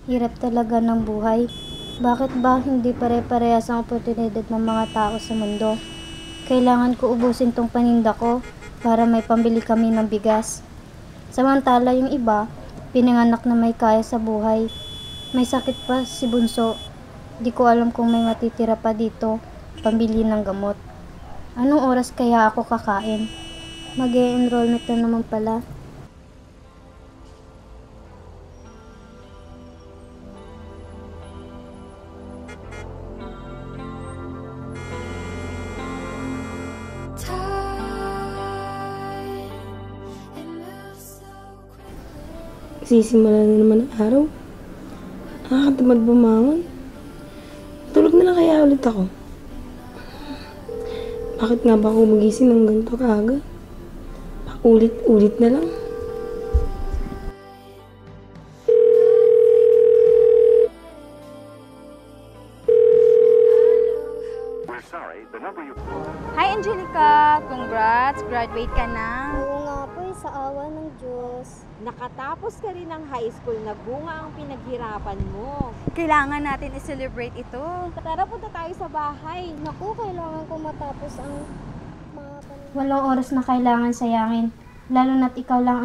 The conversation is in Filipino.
Hirap talaga ng buhay. Bakit ba hindi pare-parehas ang oportunidad ng mga tao sa mundo? Kailangan ko ubusin tong paninda ko para may pambili kami ng bigas. Samantala yung iba, pinanganak na may kaya sa buhay. May sakit pa si Bunso. Di ko alam kung may matitira pa dito, pambili ng gamot. Anong oras kaya ako kakain? Mag-e-enrollment na naman pala. Sisimula na naman ang araw. Nakakatamad bumangon. Tulog na lang kaya ulit ako. Bakit nga ba ako magising ng ganito kaaga? Paulit-ulit na lang. Hi Angelica! Congrats! Graduate ka na. Oo nga po, sa awa ng Diyos. Nakatapos ka rin ng high school na bunga ang pinaghirapan mo. Kailangan natin i-celebrate ito. Tara, punta tayo sa bahay. Naku, kailangan ko matapos ang mga 8 oras na kailangan sayangin. Lalo na't ikaw lang